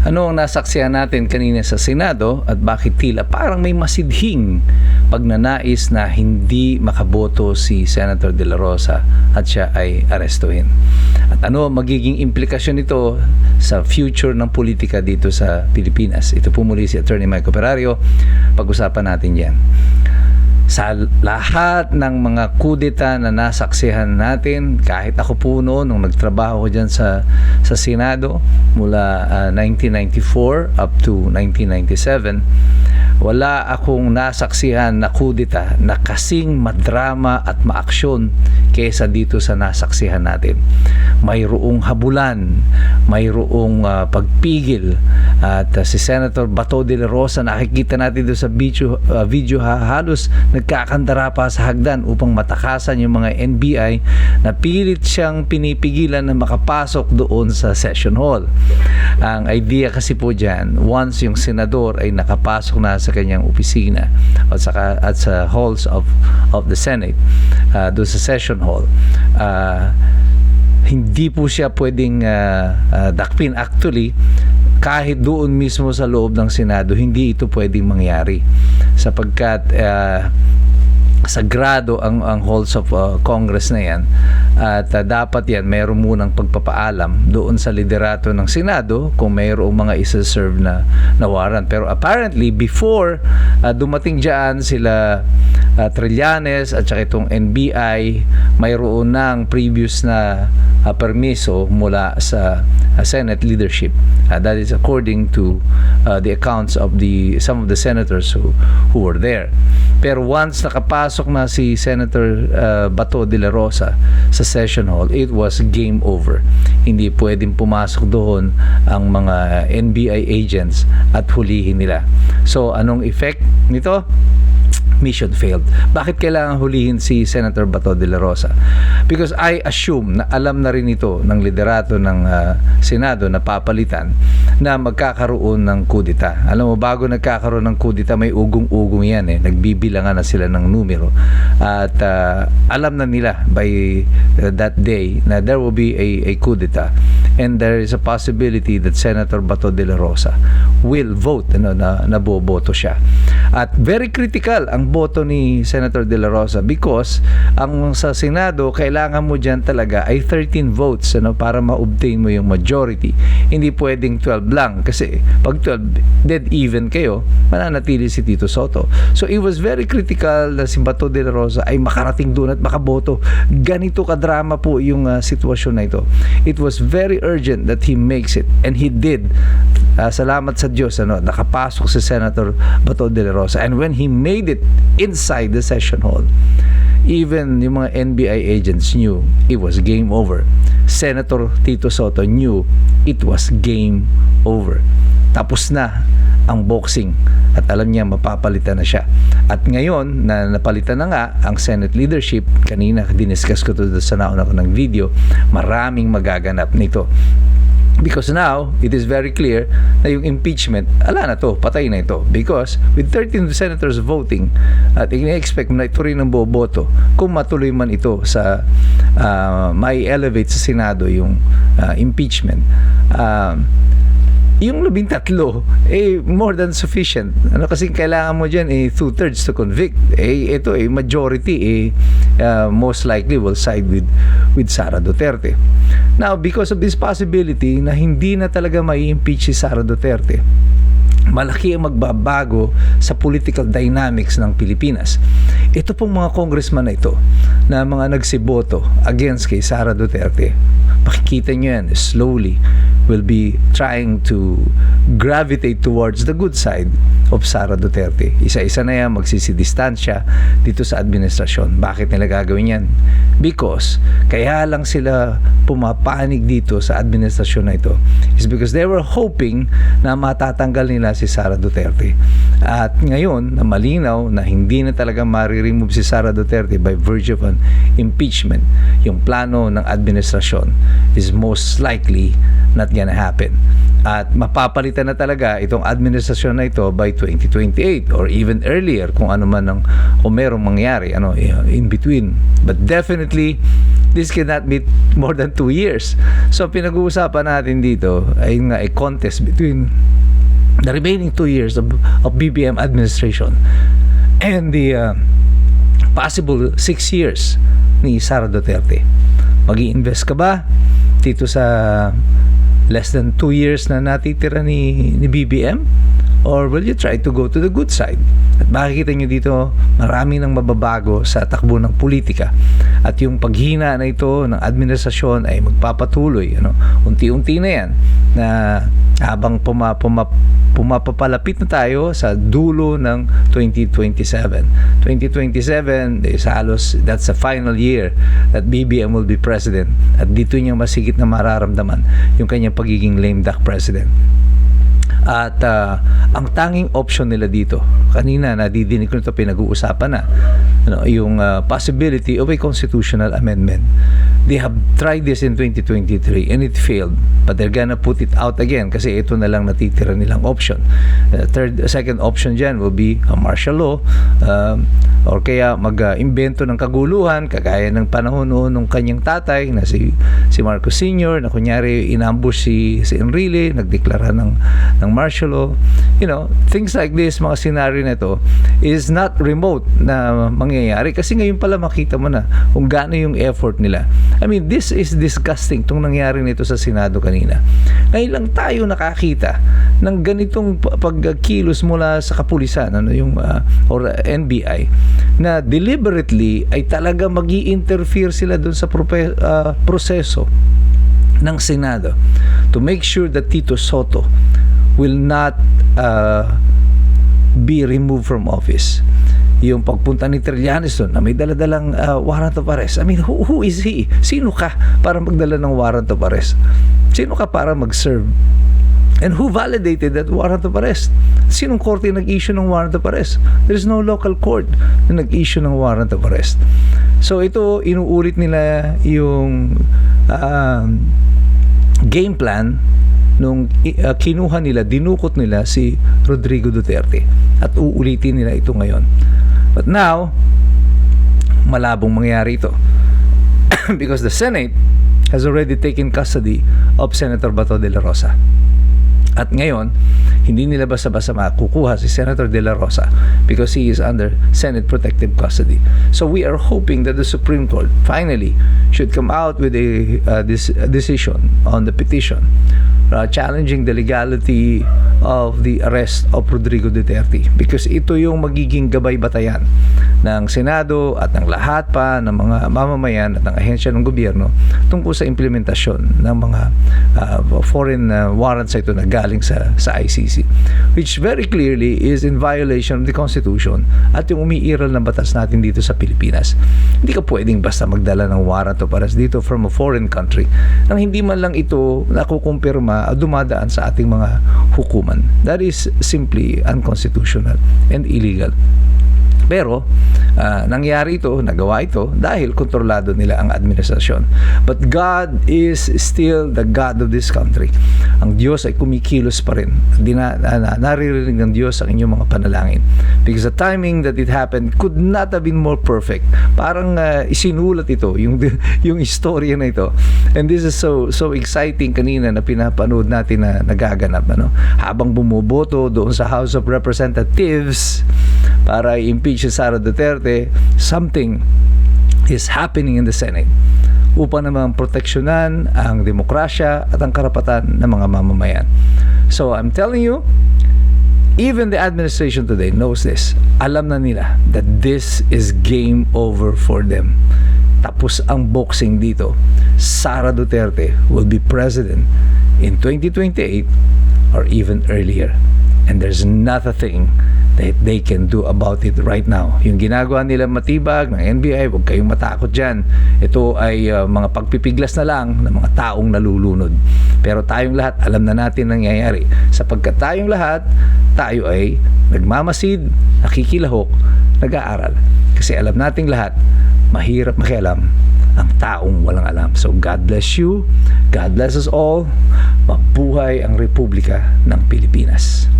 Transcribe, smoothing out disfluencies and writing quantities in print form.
Ano ang nasaksihan natin kanina sa Senado at bakit tila parang may masidhing pagnanais na hindi makaboto si Senator De La Rosa at siya ay arestuhin? At ano magiging implikasyon nito sa future ng politika dito sa Pilipinas? Ito po muli si Attorney Mike Operario. Pag-usapan natin yan. Sa lahat ng mga kudeta na nasaksihan natin, kahit ako po noon nung nagtrabaho ko dyan sa Senado mula 1994 up to 1997, wala akong nasaksihan na kudeta na kasing madrama at maaksyon kaysa dito sa nasaksihan natin. Mayroong habulan, mayroong pagpigil, at si Senator Bato de la Rosa, nakikita natin doon sa video halos nagkakandara pa sa hagdan upang matakasan yung mga NBI na pilit siyang pinipigilan na makapasok doon sa session hall. Ang idea kasi po dyan, once yung senador ay nakapasok na sa kanyang opisina at sa halls of the Senate, doon sa session hall, hindi po siya pwedeng dakpin. Actually, kahit doon mismo sa loob ng Senado, hindi ito pwedeng mangyari sapagkat sagrado ang halls of Congress na yan, at dapat yan mayroon munang pagpapaalam doon sa liderato ng Senado kung mayroong mga isa-serve na warrant. Pero apparently before dumating dyan sila Trillanes at saka itong NBI, mayroon ng previous na permiso mula sa Senate leadership. That is according to the accounts of some of the senators who were there. Pero once nakapasok na si Senator Bato de la Rosa sa session hall, it was game over. Hindi pwedeng pumasok doon ang mga NBI agents at hulihin nila. So anong effect nito? Mission failed. Bakit kailangan hulihin si Senator Bato de la Rosa? Because I assume na alam na rin ito ng liderato ng Senado na papalitan na magkakaroon ng kudita. Alam mo, bago nagkakaroon ng kudita, may ugong-ugong yan eh. Nagbibilangan na sila ng numero. At alam na nila by that day na there will be a kudita. And there is a possibility that Senator Bato de la Rosa will vote, na boboto siya. At very critical ang boto ni Senator De La Rosa because ang sa Senado, kailangan mo dyan talaga ay 13 votes para ma-obtain mo yung majority. Hindi pwedeng 12 lang kasi pag 12, dead even kayo, mananatili si Tito Soto. So it was very critical na si Bato De La Rosa ay makarating doon at makaboto. Ganito kadrama po yung sitwasyon na ito. It was very urgent that he makes it, and he did. Salamat sa Diyos, nakapasok si Senator Bato De La Rosa, and when he made it inside the session hall, even yung mga NBI agents knew it was game over. Senator Tito Soto knew it was game over. Tapos na ang boxing at alam niya mapapalitan na siya. At ngayon na napalitan na nga ang Senate leadership, kanina diniscuss ko ito sa nauna ko ng video, maraming magaganap nito. Because now, it is very clear na yung impeachment, ala na to, patay na ito. Because with 13 senators voting, at ina-expect na ito rin ang boboto kung matuloy man ito sa may elevate sa Senado yung impeachment. Yung 13, more than sufficient. Kasi kailangan mo dyan 2/3 to convict. Ito majority most likely will side with Sara Duterte. Now, because of this possibility na hindi na talaga mai-impeach si Sara Duterte, malaki ang magbabago sa political dynamics ng Pilipinas. Ito pong mga congressman na ito na mga nagsiboto against kay Sara Duterte, makikita nyo yan, slowly will be trying to gravitate towards the good side of Sara Duterte. Isa-isa na yan, magsisidistansya dito sa administrasyon. Bakit nila gagawin yan? Because kaya lang sila pumapanig dito sa administrasyon na ito is because they were hoping na matatanggal nila si Sara Duterte. At ngayon, na malinaw na hindi na talaga ma-remove si Sara Duterte by virtue of an impeachment, yung plano ng administrasyon is most likely not gonna happen. At mapapalitan na talaga itong administrasyon na ito by 2028 or even earlier kung ano man kung merong mangyari in between. But definitely this cannot be more than 2 years. So pinag-uusapan natin dito ay a contest between the remaining 2 years of BBM administration and the possible 6 years ni Sara Duterte. Mag-i-invest ka ba dito sa less than 2 years na natitira ni BBM? Or will you try to go to the good side? At makikita nyo dito, marami nang mababago sa takbo ng politika. At yung paghina na ito ng administrasyon ay magpapatuloy. Unti-unti na yan na habang pumapapalapit na tayo sa dulo ng 2027. 2027 is halos, that's the final year that BBM will be president. At dito niya masigit na mararamdaman yung kanyang pagiging lame duck president. At ang tanging option nila dito, kanina nadidinig ko nito, pinag-uusapan na yung possibility of a constitutional amendment. They have tried this in 2023 and it failed, but they're gonna put it out again kasi ito na lang natitira nilang option. Second option dyan will be a martial law, or kaya mag-imbento ng kaguluhan kagaya ng panahon noon ng kanyang tatay na si Marcos Sr. na kunyari inambush si Enrile, nagdeklara ng martial law. Things like this, mga scenario na ito is not remote na mangyayari kasi ngayon pala makita mo na kung gaano yung effort nila. I mean, this is disgusting itong nangyari nito sa Senado kanina. Ngayon lang tayo nakakita ng ganitong pagkilos mula sa kapulisan or NBI na deliberately ay talaga magi-interfere sila dun sa proseso ng Senado to make sure that Tito Sotto will not be removed from office. Yung pagpunta ni Trillanes doon na may daladalang warrant of arrest. I mean, who is he? Sino ka para magdala ng warrant of arrest? Sino ka para mag-serve? And who validated that warrant of arrest? Sinong korte nag-issue ng warrant of arrest? There is no local court na nag-issue ng warrant of arrest. So ito, inuulit nila yung game plan nung kinuha nila, dinukot nila si Rodrigo Duterte. At uulitin nila ito ngayon. But now, malabong mangyari ito. Because the Senate has already taken custody of Senator Bato de la Rosa. At ngayon, hindi nila basta-basta makukuha si Senator de la Rosa because he is under Senate protective custody. So we are hoping that the Supreme Court finally should come out with a decision on the petition challenging the legality of the arrest of Rodrigo Duterte because ito yung magiging gabay-batayan ng Senado at ng lahat pa ng mga mamamayan at ng ahensya ng gobyerno tungkol sa implementasyon ng mga foreign warrants ito na galing sa ICC, which very clearly is in violation of the Constitution at yung umiiral ng batas natin dito sa Pilipinas. Hindi ka pwedeng basta magdala ng warrant of arrest dito from a foreign country nang hindi man lang ito nakukumpirma at dumadaan sa ating mga hukuman. That is simply unconstitutional and illegal. Pero nangyari ito, nagawa ito dahil kontrolado nila ang administrasyon. But God is still the God of this country. Ang Diyos ay kumikilos pa rin. Naririnig ng Diyos ang inyong mga panalangin. Because the timing that it happened could not have been more perfect. Parang isinulat ito, yung istorya na ito. And this is so exciting kanina na pinapanood natin na nagaganap. Habang bumuboto doon sa House of Representatives para i-impeach si Sara Duterte, something is happening in the Senate upang naman proteksyonan ang demokrasya at ang karapatan ng mga mamamayan. So I'm telling you, even the administration today knows this. Alam na nila that this is game over for them. Tapos ang boxing dito. Sara Duterte will be president in 2028 or even earlier. And there's not a thing that they can do about it right now. Yung ginagawa nila matibag ng NBI, huwag kayong matakot dyan. Ito ay mga pagpipiglas na lang ng mga taong nalulunod. Pero tayong lahat, alam na natin nangyayari. Sapagkat tayong lahat, tayo ay nagmamasid, nakikilahok, nag-aaral. Kasi alam nating lahat, mahirap makialam ang taong walang alam. So God bless you. God bless us all. Mabuhay ang Republika ng Pilipinas.